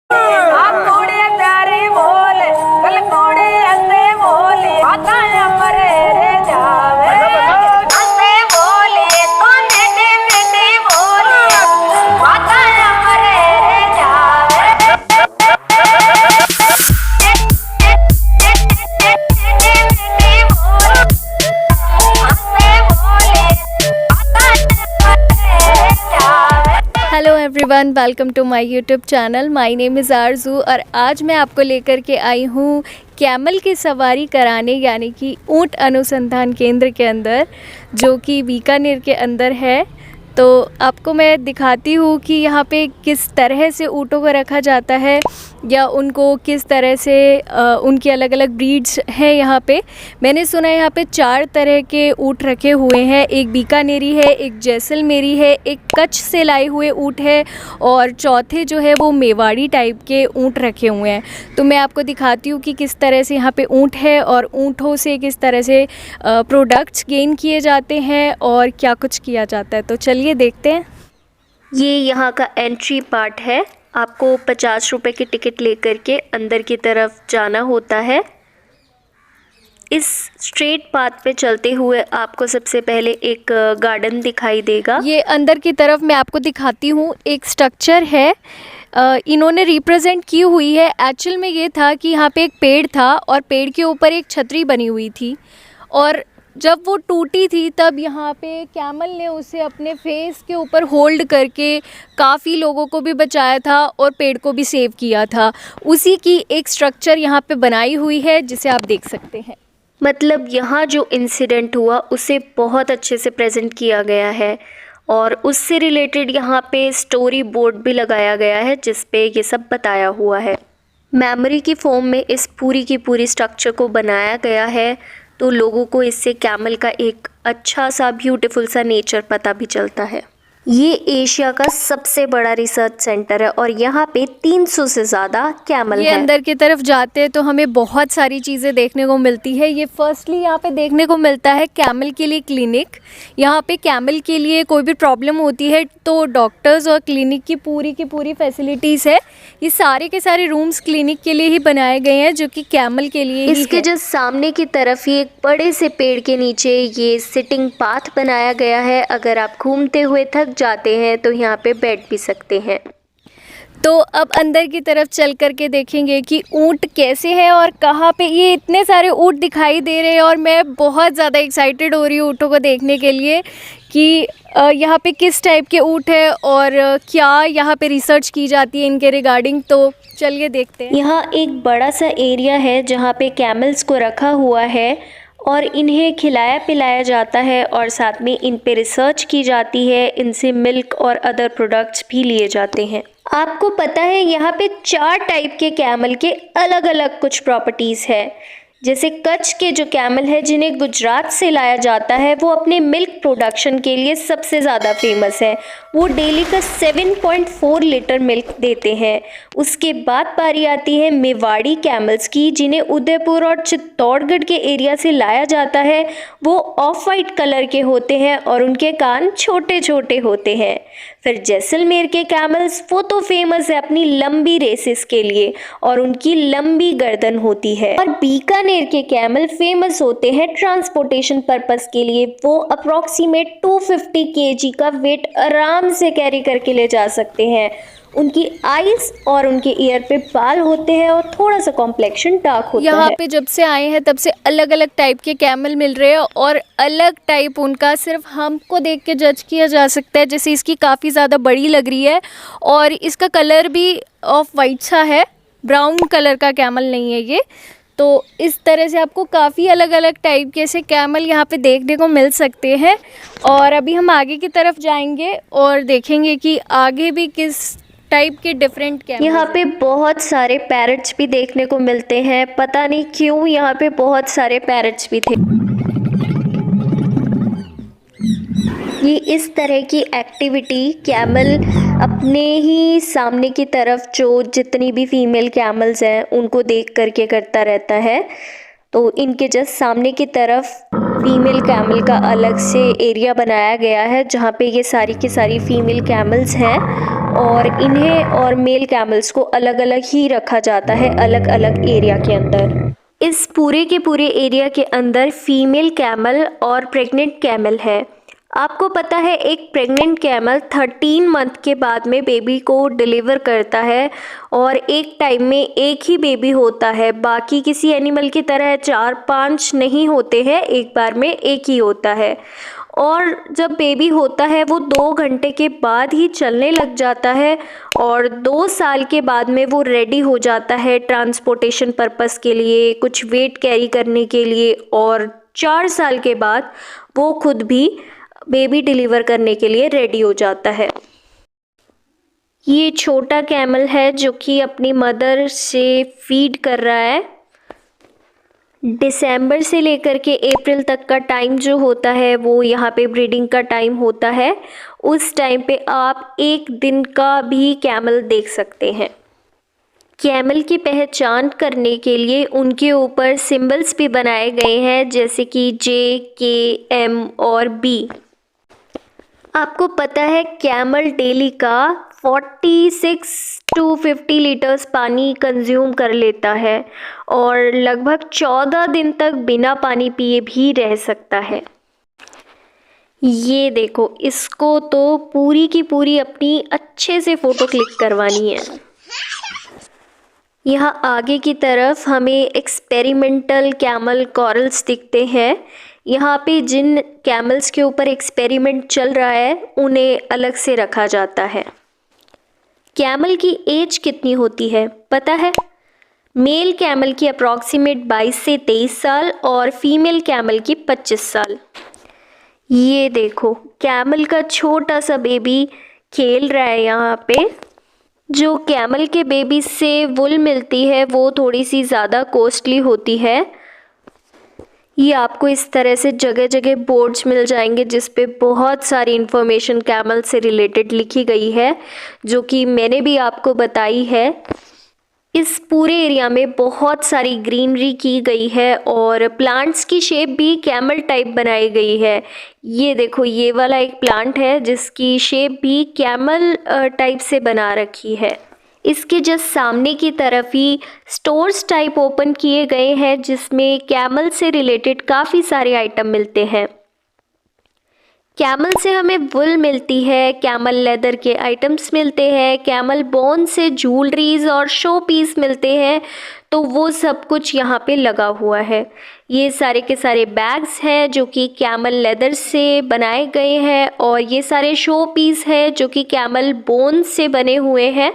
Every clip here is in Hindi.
आप कूड़े प्यारे बोले कल कूड़े अंधे बोले आता मरे रे जावे अंधे बोले तो मीठे मीठे बोले आता मरे रे जावे hello everyone, welcome to my YouTube channel. My name is Arzoo और आज मैं आपको लेकर के आई हूँ कैमल की सवारी कराने, यानी कि ऊंट अनुसंधान केंद्र के अंदर, जो कि बीकानेर के अंदर है। तो आपको मैं दिखाती हूँ कि यहाँ पे किस तरह से ऊँटों को रखा जाता है या उनको किस तरह से उनकी अलग अलग ब्रीड्स हैं यहाँ पे। मैंने सुना है यहाँ पे 4 तरह के ऊँट रखे हुए हैं। एक बीकानेरी है, एक जैसलमेरी है, एक कच्छ से लाए हुए ऊँट है और चौथे जो है वो मेवाड़ी टाइप के ऊँट रखे हुए हैं। तो मैं आपको दिखाती हूँ कि किस तरह से यहाँ पे ऊँट है और ऊँटों से किस तरह से प्रोडक्ट्स गेन किए जाते हैं और क्या कुछ किया जाता है। तो चलिए देखते हैं। ये यहाँ का एंट्री पार्ट है। आपको 50 रुपए की टिकट लेकर के अंदर की तरफ जाना होता है। इस स्ट्रेट पाथ पे चलते हुए आपको सबसे पहले एक गार्डन दिखाई देगा। ये अंदर की तरफ मैं आपको दिखाती हूँ, एक स्ट्रक्चर है इन्होंने रिप्रेजेंट की हुई है। एक्चुअल में ये था कि यहाँ पे एक पेड़ था और पेड़ के ऊपर एक छतरी बनी हुई थी और जब वो टूटी थी तब यहाँ पे कैमल ने उसे अपने फेस के ऊपर होल्ड करके काफ़ी लोगों को भी बचाया था और पेड़ को भी सेव किया था। उसी की एक स्ट्रक्चर यहाँ पे बनाई हुई है जिसे आप देख सकते हैं। मतलब यहाँ जो इंसिडेंट हुआ उसे बहुत अच्छे से प्रेजेंट किया गया है और उससे रिलेटेड यहाँ पे स्टोरी बोर्ड भी लगाया गया है जिस पे ये सब बताया हुआ है। मेमोरी की फॉर्म में इस पूरी की पूरी स्ट्रक्चर को बनाया गया है, तो लोगों को इससे कैमल का एक अच्छा सा ब्यूटीफुल सा नेचर पता भी चलता है। ये एशिया का सबसे बड़ा रिसर्च सेंटर है और यहाँ पे 300 से ज़्यादा कैमल है। अंदर की तरफ जाते हैं तो हमें बहुत सारी चीज़ें देखने को मिलती है। ये फर्स्टली यहाँ पे देखने को मिलता है कैमल के लिए क्लिनिक। यहाँ पे कैमल के लिए कोई भी प्रॉब्लम होती है तो डॉक्टर्स और क्लिनिक की पूरी फैसिलिटीज़ है। ये सारे के सारे रूम्स क्लिनिक के लिए ही बनाए गए हैं, जो कि कैमल के लिए ही इसके जस्ट सामने की तरफ ही एक बड़े से पेड़ के नीचे ये सिटिंग पाथ बनाया गया है। अगर आप घूमते हुए थक जाते हैं तो यहाँ पे बैठ भी सकते हैं। तो अब अंदर की तरफ चल करके देखेंगे कि ऊँट कैसे हैं और कहाँ पे ये इतने सारे ऊँट दिखाई दे रहे हैं और मैं बहुत ज़्यादा एक्साइटेड हो रही हूँ ऊँटों को देखने के लिए कि यहाँ पे किस टाइप के ऊँट है और क्या यहाँ पे रिसर्च की जाती है इनके रिगार्डिंग। तो चलिए देखते हैं। यहाँ एक बड़ा सा एरिया है जहाँ पे कैमल्स को रखा हुआ है और इन्हें खिलाया पिलाया जाता है और साथ में इन पे रिसर्च की जाती है। इनसे मिल्क और अदर प्रोडक्ट्स भी लिए जाते हैं। आपको पता है यहाँ पे 4 टाइप के कैमल के अलग अलग कुछ प्रॉपर्टीज़ है। जैसे कच्छ के जो कैमल है जिन्हें गुजरात से लाया जाता है, वो अपने मिल्क प्रोडक्शन के लिए सबसे ज़्यादा फेमस है। वो डेली का 7.4 लीटर मिल्क देते हैं। उसके बाद बारी आती है मेवाड़ी कैमल्स की, जिन्हें उदयपुर और चित्तौड़गढ़ के एरिया से लाया जाता है। वो ऑफ वाइट कलर के होते हैं और उनके कान छोटे छोटे होते हैं। फिर जैसलमेर के कैमल्स, वो तो फेमस है अपनी लंबी रेसेस के लिए और उनकी लंबी गर्दन होती है। और बीकानेर के कैमल फेमस होते हैं ट्रांसपोर्टेशन पर्पस के लिए। वो अप्रॉक्सीमेट 250 kg का वेट आराम से कैरी करके ले जा सकते हैं। उनकी आईज और उनके ईयर पे बाल होते हैं और थोड़ा सा कॉम्प्लेक्शन डार्क होता है। यहाँ पे जब से आए हैं तब से अलग अलग टाइप के कैमल मिल रहे हैं और अलग टाइप उनका सिर्फ हमको देख के जज किया जा सकता है। जैसे इसकी काफ़ी ज़्यादा बड़ी लग रही है और इसका कलर भी ऑफ वाइट सा है, ब्राउन कलर का कैमल नहीं है ये। तो इस तरह से आपको काफ़ी अलग अलग टाइप के से कैमल यहाँ पे देखने को मिल सकते हैं। और अभी हम आगे की तरफ जाएंगे और देखेंगे कि आगे भी किस टाइप के डिफरेंट कैमल। यहाँ पे बहुत सारे पैरट्स भी देखने को मिलते हैं। पता नहीं क्यों यहाँ पे बहुत सारे पैरट्स भी थे। ये इस तरह की एक्टिविटी कैमल अपने ही सामने की तरफ जो जितनी भी फीमेल कैमल्स हैं उनको देख करके करता रहता है। तो इनके जस्ट सामने की तरफ फीमेल कैमल का अलग से एरिया बनाया गया है जहाँ पे ये सारी की सारी फीमेल कैमल्स हैं और इन्हें और मेल कैमल्स को अलग अलग ही रखा जाता है, अलग अलग एरिया के अंदर। इस पूरे के पूरे एरिया के अंदर फीमेल कैमल और प्रेग्नेंट कैमल है। आपको पता है एक प्रेग्नेंट कैमल 13 मंथ के बाद में बेबी को डिलीवर करता है और एक टाइम में एक ही बेबी होता है। बाकी किसी एनिमल की तरह 4-5 नहीं होते हैं, एक बार में एक ही होता है। और जब बेबी होता है वो 2 घंटे के बाद ही चलने लग जाता है और 2 साल के बाद में वो रेडी हो जाता है ट्रांसपोर्टेशन पर्पस के लिए, कुछ वेट कैरी करने के लिए, और 4 साल के बाद वो खुद भी बेबी डिलीवर करने के लिए रेडी हो जाता है। ये छोटा कैमल है जो कि अपनी मदर से फीड कर रहा है। दिसंबर से लेकर के अप्रैल तक का टाइम जो होता है वो यहाँ पे ब्रीडिंग का टाइम होता है। उस टाइम पे आप एक दिन का भी कैमल देख सकते हैं। कैमल की पहचान करने के लिए उनके ऊपर सिंबल्स भी बनाए गए हैं, जैसे कि J, K, M और B। आपको पता है कैमल डेली का 46 to 50 लीटर्स पानी कंज्यूम कर लेता है और लगभग 14 दिन तक बिना पानी पिए भी रह सकता है। ये देखो, इसको तो पूरी की पूरी अपनी अच्छे से फ़ोटो क्लिक करवानी है। यहाँ आगे की तरफ हमें एक्सपेरिमेंटल कैमल कॉरल्स दिखते हैं। यहाँ पे जिन कैमल्स के ऊपर एक्सपेरिमेंट चल रहा है उन्हें अलग से रखा जाता है। कैमल की एज कितनी होती है पता है? मेल कैमल की अप्रॉक्सीमेट 22 से 23 साल और फीमेल कैमल की 25 साल। ये देखो, कैमल का छोटा सा बेबी खेल रहा है यहाँ पे। जो कैमल के बेबी से वुल मिलती है वो थोड़ी सी ज़्यादा कॉस्टली होती है। ये आपको इस तरह से जगह जगह बोर्ड्स मिल जाएंगे जिस पे बहुत सारी इन्फॉर्मेशन कैमल से रिलेटेड लिखी गई है, जो कि मैंने भी आपको बताई है। इस पूरे एरिया में बहुत सारी ग्रीनरी की गई है और प्लांट्स की शेप भी कैमल टाइप बनाई गई है। ये देखो, ये वाला एक प्लांट है जिसकी शेप भी कैमल टाइप से बना रखी है। इसके जस्ट सामने की तरफ ही स्टोर्स टाइप ओपन किए गए हैं जिसमें कैमल से रिलेटेड काफ़ी सारे आइटम मिलते हैं। कैमल से हमें वुल मिलती है, कैमल लेदर के आइटम्स मिलते हैं, कैमल बोन से ज्वेलरीज और शो पीस मिलते हैं। तो वो सब कुछ यहाँ पे लगा हुआ है। ये सारे के सारे बैग्स हैं जो कि कैमल लेदर से बनाए गए हैं और ये सारे शो पीस हैं जो कि कैमल बोन से बने हुए हैं।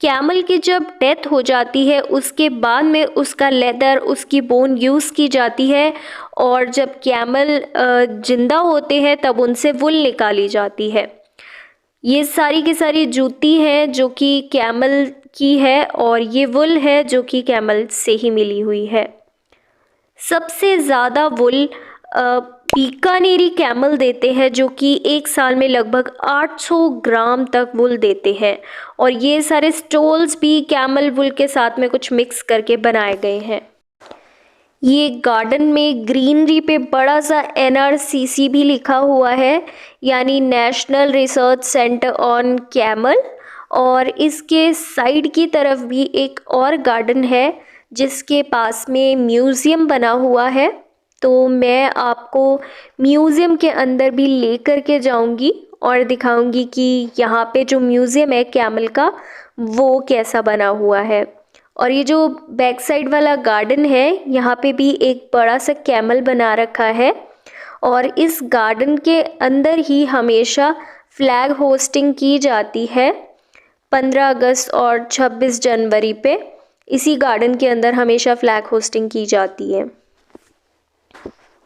कैमल की जब डेथ हो जाती है उसके बाद में उसका लेदर, उसकी बोन यूज़ की जाती है और जब कैमल जिंदा होते हैं तब उनसे वुल निकाली जाती है। ये सारी की सारी जूती हैं जो कि कैमल की है और ये वुल है जो कि कैमल से ही मिली हुई है। सबसे ज़्यादा वुल बीकानेरी कैमल देते हैं जो कि एक साल में लगभग 800 ग्राम तक वुल देते हैं और ये सारे स्टोल्स भी कैमल वुल के साथ में कुछ मिक्स करके बनाए गए हैं। ये गार्डन में ग्रीनरी पे बड़ा सा NRCC भी लिखा हुआ है, यानी national research centre on camel. और इसके साइड की तरफ भी एक और गार्डन है जिसके पास में म्यूज़ियम बना हुआ है। तो मैं आपको म्यूज़ियम के अंदर भी लेकर के जाऊंगी और दिखाऊंगी कि यहाँ पे जो म्यूज़ियम है कैमल का वो कैसा बना हुआ है। और ये जो बैक साइड वाला गार्डन है यहाँ पे भी एक बड़ा सा कैमल बना रखा है और इस गार्डन के अंदर ही हमेशा फ्लैग होस्टिंग की जाती है। 15 अगस्त और 26 जनवरी पे इसी गार्डन के अंदर हमेशा फ्लैग होस्टिंग की जाती है।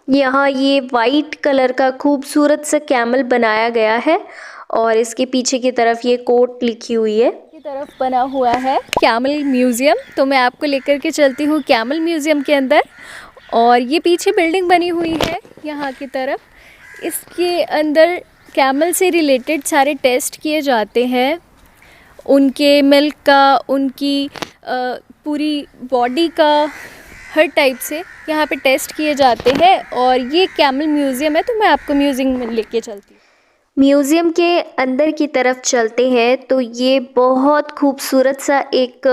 यहाँ ये वाइट कलर का खूबसूरत सा कैमल बनाया गया है और इसके पीछे की तरफ ये कोट लिखी हुई है। की तरफ बना हुआ है कैमल म्यूज़ियम। तो मैं आपको लेकर के चलती हूँ कैमल म्यूज़ियम के अंदर। और ये पीछे बिल्डिंग बनी हुई है यहाँ की तरफ। इसके अंदर कैमल से रिलेटेड सारे टेस्ट किए जाते हैं, उनके मिल्क का, उनकी पूरी बॉडी का, हर टाइप से यहाँ पे टेस्ट किए जाते हैं। और ये कैमल म्यूज़ियम है तो मैं आपको म्यूज़ियम में लेके चलती हूँ। म्यूज़ियम के अंदर की तरफ चलते हैं तो ये बहुत खूबसूरत सा एक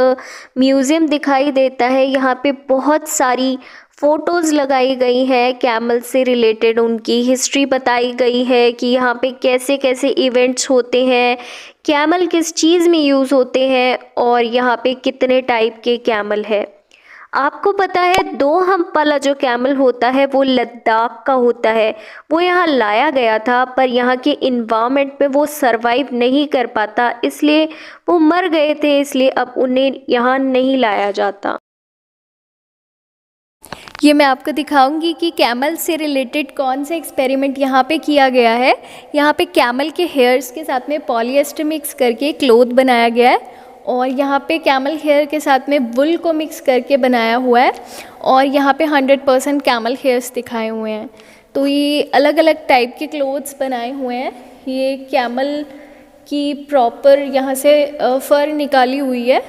म्यूज़ियम दिखाई देता है। यहाँ पे बहुत सारी फ़ोटोज़ लगाई गई हैं कैमल से रिलेटेड, उनकी हिस्ट्री बताई गई है कि यहाँ पे कैसे कैसे इवेंट्स होते हैं, कैमल किस चीज़ में यूज़ होते हैं और यहाँ पे कितने टाइप के कैमल है। आपको पता है दो हम्प वाला जो कैमल होता है वो लद्दाख का होता है। वो यहाँ लाया गया था पर यहाँ के इन्वायरमेंट में वो सरवाइव नहीं कर पाता, इसलिए वो मर गए थे, इसलिए अब उन्हें यहाँ नहीं लाया जाता। ये मैं आपको दिखाऊंगी कि कैमल से रिलेटेड कौन सा एक्सपेरिमेंट यहाँ पे किया गया है। यहाँ पे कैमल के हेयर्स के साथ में पॉलिएस्टर मिक्स करके क्लोथ बनाया गया है और यहाँ पे कैमल हेयर के साथ में वुल को मिक्स करके बनाया हुआ है और यहाँ पे 100% कैमल हेयर्स दिखाए हुए हैं। तो ये अलग अलग टाइप के क्लोथ्स बनाए हुए हैं। ये कैमल की प्रॉपर यहाँ से फर निकाली हुई है,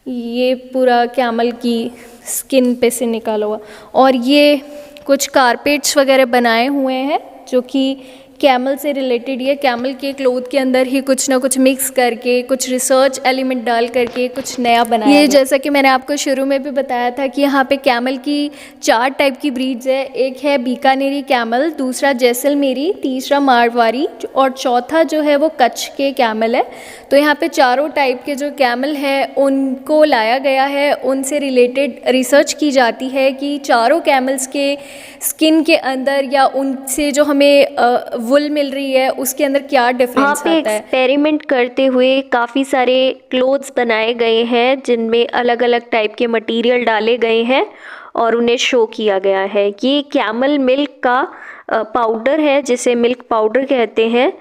ये पूरा कैमल की स्किन पे से निकाला हुआ। और ये कुछ कारपेट्स वगैरह बनाए हुए हैं जो कि कैमल से रिलेटेड, ये कैमल के क्लोथ के अंदर ही कुछ ना कुछ मिक्स करके, कुछ रिसर्च एलिमेंट डाल करके कुछ नया बनाया। ये जैसा कि मैंने आपको शुरू में भी बताया था कि यहाँ पे कैमल की 4 टाइप की ब्रीड्स है। एक है बीकानेरी कैमल, दूसरा जैसलमेरी, तीसरा मारवाड़ी और चौथा जो है वो कच्छ के कैमल है। तो यहाँ पे चारों टाइप के जो कैमल है उनको लाया गया है, उनसे रिलेटेड रिसर्च की जाती है कि चारों कैमल्स के स्किन के अंदर या उनसे जो हमें वुल मिल रही है उसके अंदर क्या डिफरेंस आता है। एक्सपेरिमेंट करते हुए काफ़ी सारे क्लोथ्स बनाए गए हैं जिनमें अलग अलग टाइप के मटेरियल डाले गए हैं और उन्हें शो किया गया है। ये कैमल मिल्क का पाउडर है जिसे मिल्क पाउडर कहते हैं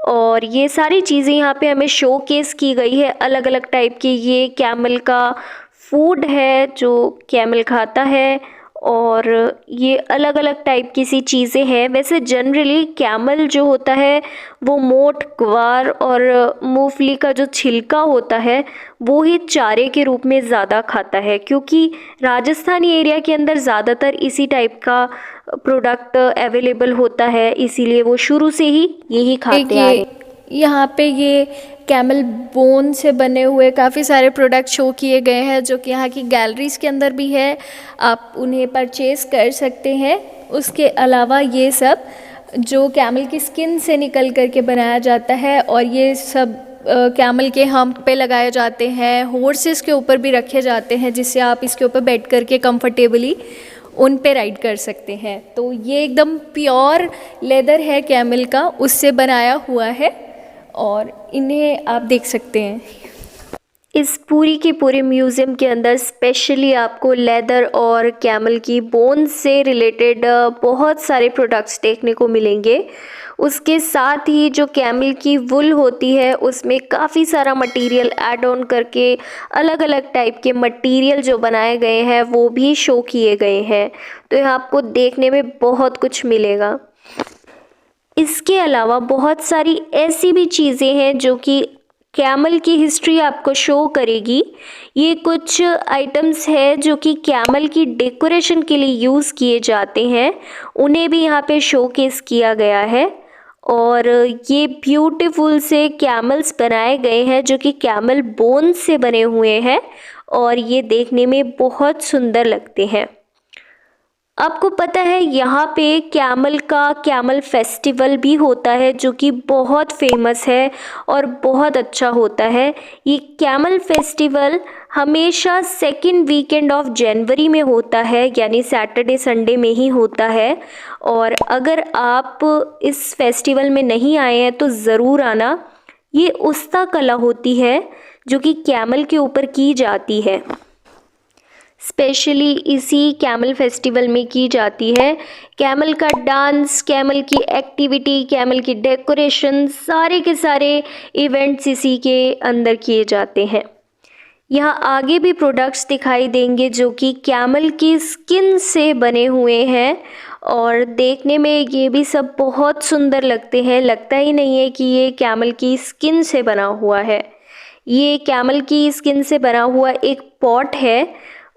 और ये सारी चीज़ें यहाँ पे हमें शो केस की गई है अलग अलग टाइप की। ये कैमल का फूड है जो कैमल खाता है और ये अलग अलग टाइप की सी चीज़ें हैं। वैसे जनरली कैमल जो होता है वो मोट, ग्वार और मूंगफली का जो छिलका होता है वो ही चारे के रूप में ज़्यादा खाता है, क्योंकि राजस्थानी एरिया के अंदर ज़्यादातर इसी टाइप का प्रोडक्ट अवेलेबल होता है, इसीलिए वो शुरू से ही यही खाते आ रहे हैं। यहाँ पे ये कैमल बोन से बने हुए काफ़ी सारे प्रोडक्ट शो किए गए हैं जो कि यहाँ की गैलरीज़ के अंदर भी है, आप उन्हें परचेज़ कर सकते हैं। उसके अलावा ये सब जो कैमल की स्किन से निकल करके बनाया जाता है और ये सब कैमल के हम्प पे लगाए जाते हैं, हॉर्सेस के ऊपर भी रखे जाते हैं जिससे आप इसके ऊपर बैठ करके कंफर्टेबली उन पे राइड कर सकते हैं। तो ये एकदम प्योर लेदर है कैमल का, उससे बनाया हुआ है और इन्हें आप देख सकते हैं। इस पूरी के पूरे म्यूज़ियम के अंदर स्पेशली आपको लेदर और कैमल की बोन से रिलेटेड बहुत सारे प्रोडक्ट्स देखने को मिलेंगे। उसके साथ ही जो कैमल की वुल होती है उसमें काफ़ी सारा मटेरियल ऐड ऑन करके अलग अलग टाइप के मटेरियल जो बनाए गए हैं वो भी शो किए गए हैं। तो यहाँ आपको देखने में बहुत कुछ मिलेगा। इसके अलावा बहुत सारी ऐसी भी चीज़ें हैं जो कि कैमल की हिस्ट्री आपको शो करेगी। ये कुछ आइटम्स है जो कि कैमल की डेकोरेशन के लिए यूज़ किए जाते हैं, उन्हें भी यहाँ पे शोकेस किया गया है। और ये ब्यूटीफुल से कैमल्स बनाए गए हैं जो कि कैमल बोन से बने हुए हैं और ये देखने में बहुत सुंदर लगते हैं। आपको पता है यहाँ पे कैमल का कैमल फेस्टिवल भी होता है जो कि बहुत फेमस है और बहुत अच्छा होता है। ये कैमल फेस्टिवल हमेशा सेकंड वीकेंड ऑफ जनवरी में होता है, यानी सैटरडे संडे में ही होता है। और अगर आप इस फेस्टिवल में नहीं आए हैं तो ज़रूर आना। ये उस्ता कला होती है जो कि कैमल के ऊपर की जाती है, स्पेशली इसी कैमल फेस्टिवल में की जाती है। कैमल का डांस, कैमल की एक्टिविटी, कैमल की डेकोरेशन, सारे के सारे इवेंट्स इसी के अंदर किए जाते हैं। यहाँ आगे भी प्रोडक्ट्स दिखाई देंगे जो कि कैमल की स्किन से बने हुए हैं और देखने में ये भी सब बहुत सुंदर लगते हैं। लगता ही नहीं है कि ये कैमल की स्किन से बना हुआ है। ये कैमल की स्किन से बना हुआ एक पॉट है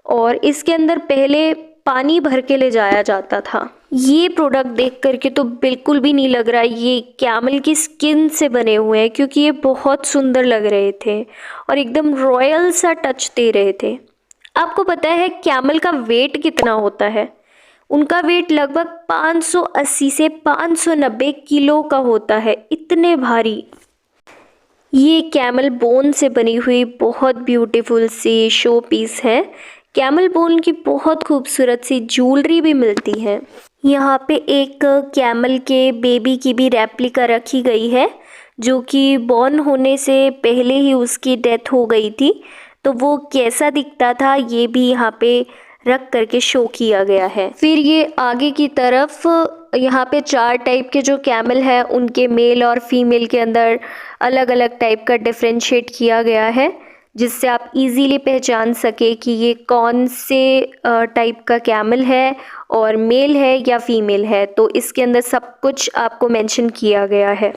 और इसके अंदर पहले पानी भर के ले जाया जाता था। ये प्रोडक्ट देख करके तो बिल्कुल भी नहीं लग रहा ये कैमल की स्किन से बने हुए हैं, क्योंकि ये बहुत सुंदर लग रहे थे और एकदम रॉयल सा टच दे रहे थे। आपको पता है कैमल का वेट कितना होता है? उनका वेट लगभग 580 से 590 किलो का होता है, इतने भारी। ये कैमल बोन से बनी हुई बहुत ब्यूटीफुल सी शो पीस है। कैमल बोन की बहुत खूबसूरत सी ज्वेलरी भी मिलती है। यहाँ पे एक कैमल के बेबी की भी रेप्लिका रखी गई है, जो कि बॉर्न होने से पहले ही उसकी डेथ हो गई थी। तो वो कैसा दिखता था ये भी यहाँ पे रख करके शो किया गया है। फिर ये आगे की तरफ यहाँ पे 4 टाइप के जो कैमल है उनके मेल और फीमेल के अंदर अलग अलग टाइप का डिफरेंशिएट किया गया है, जिससे आप इजीली पहचान सके कि ये कौन से टाइप का कैमल है और मेल है या फीमेल है। तो इसके अंदर सब कुछ आपको मेंशन किया गया है।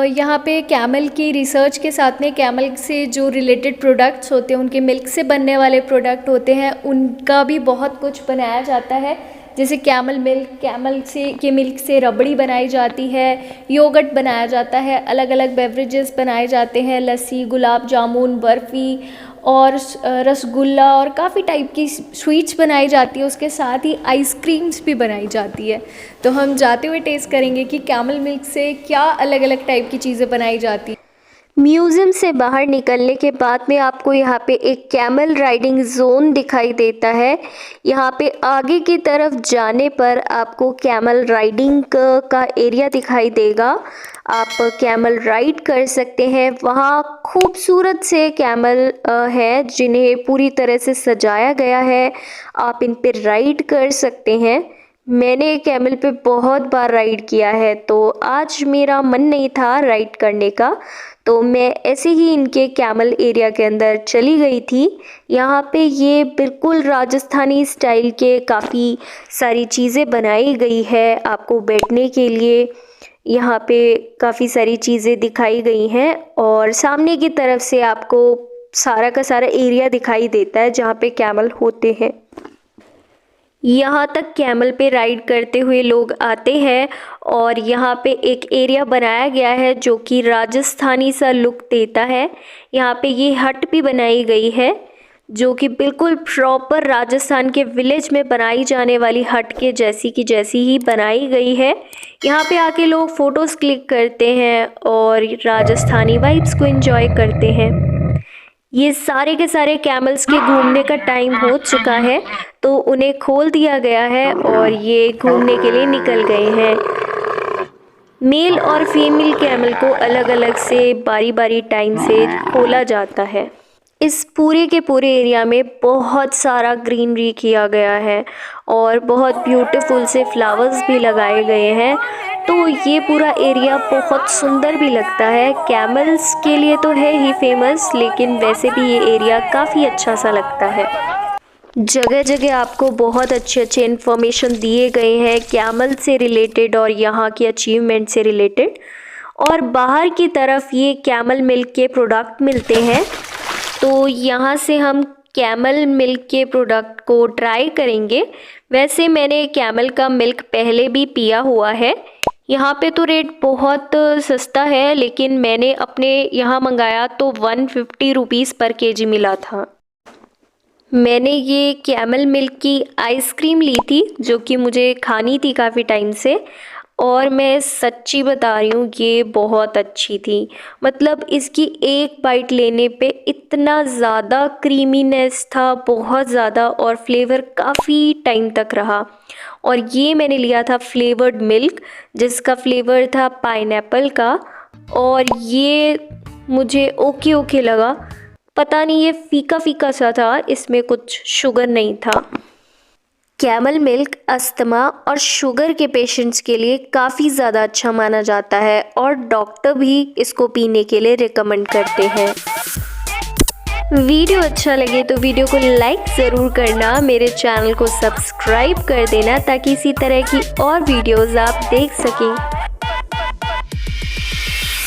यहाँ पे कैमल की रिसर्च के साथ में कैमल से जो रिलेटेड प्रोडक्ट्स होते हैं, उनके मिल्क से बनने वाले प्रोडक्ट होते हैं, उनका भी बहुत कुछ बनाया जाता है। जैसे कैमल मिल्क, कैमल के मिल्क से रबड़ी बनाई जाती है, योगर्ट बनाया जाता है, अलग अलग बेवरेजेस बनाए जाते हैं, लस्सी, गुलाब जामुन, बर्फ़ी और रसगुल्ला और काफ़ी टाइप की स्वीट्स बनाई जाती है। उसके साथ ही आइसक्रीम्स भी बनाई जाती है। तो हम जाते हुए टेस्ट करेंगे कि कैमल मिल्क से क्या अलग अलग टाइप की चीज़ें बनाई जाती हैं। म्यूज़ियम से बाहर निकलने के बाद में आपको यहाँ पे एक कैमल राइडिंग जोन दिखाई देता है। यहाँ पे आगे की तरफ जाने पर आपको कैमल राइडिंग का एरिया दिखाई देगा। आप कैमल राइड कर सकते हैं। वहाँ खूबसूरत से कैमल है जिन्हें पूरी तरह से सजाया गया है। आप इन पे राइड कर सकते हैं। मैंने कैमल पे बहुत बार राइड किया है, तो आज मेरा मन नहीं था राइड करने का, तो मैं ऐसे ही इनके कैमल एरिया के अंदर चली गई थी। यहाँ पे ये बिल्कुल राजस्थानी स्टाइल के काफ़ी सारी चीज़ें बनाई गई है आपको बैठने के लिए। यहाँ पे काफ़ी सारी चीज़ें दिखाई गई हैं और सामने की तरफ से आपको सारा का सारा एरिया दिखाई देता है जहाँ पे कैमल होते हैं। यहाँ तक कैमल पे राइड करते हुए लोग आते हैं और यहाँ पे एक एरिया बनाया गया है जो कि राजस्थानी सा लुक देता है। यहाँ पे ये हट भी बनाई गई है जो कि बिल्कुल प्रॉपर राजस्थान के विलेज में बनाई जाने वाली हट के जैसी की जैसी ही बनाई गई है। यहाँ पे आके लोग फ़ोटोज़ क्लिक करते हैं और राजस्थानी वाइब्स को एंजॉय करते हैं। ये सारे के सारे कैमल्स के घूमने का टाइम हो चुका है, तो उन्हें खोल दिया गया है और ये घूमने के लिए निकल गए हैं। मेल और फीमेल कैमल को अलग अलग से बारी बारी टाइम से खोला जाता है। इस पूरे के पूरे एरिया में बहुत सारा ग्रीनरी किया गया है और बहुत ब्यूटीफुल से फ्लावर्स भी लगाए गए हैं, तो ये पूरा एरिया बहुत सुंदर भी लगता है। कैमल्स के लिए तो है ही फेमस, लेकिन वैसे भी ये एरिया काफ़ी अच्छा सा लगता है। जगह जगह आपको बहुत अच्छे इन्फॉर्मेशन दिए गए हैं कैमल से रिलेटेड और यहाँ की अचीवमेंट से रिलेटेड। और बाहर की तरफ ये कैमल मिल्क के प्रोडक्ट मिलते हैं, तो यहाँ से हम कैमल मिल्क के प्रोडक्ट को ट्राई करेंगे। वैसे मैंने कैमल का मिल्क पहले भी पिया हुआ है। यहाँ पे तो रेट बहुत सस्ता है, लेकिन मैंने अपने यहाँ मंगाया तो 150 रुपीज़ पर केजी मिला था। मैंने ये कैमल मिल्क की आइसक्रीम ली थी जो कि मुझे खानी थी काफ़ी टाइम से, और मैं सच्ची बता रही हूँ ये बहुत अच्छी थी। मतलब इसकी एक बाइट लेने पे इतना ज़्यादा क्रीमीनेस था, बहुत ज़्यादा, और फ्लेवर काफ़ी टाइम तक रहा। और ये मैंने लिया था फ्लेवर्ड मिल्क जिसका फ्लेवर था पाइनएप्पल का, और ये मुझे ओके ओके लगा। पता नहीं, ये फीका फीका सा था, इसमें कुछ शुगर नहीं था। कैमल मिल्क अस्थमा और शुगर के पेशेंट्स के लिए काफ़ी ज़्यादा अच्छा माना जाता है और डॉक्टर भी इसको पीने के लिए रिकमेंड करते हैं। वीडियो अच्छा लगे तो वीडियो को लाइक ज़रूर करना, मेरे चैनल को सब्सक्राइब कर देना ताकि इसी तरह की और वीडियोज़ आप देख सकें।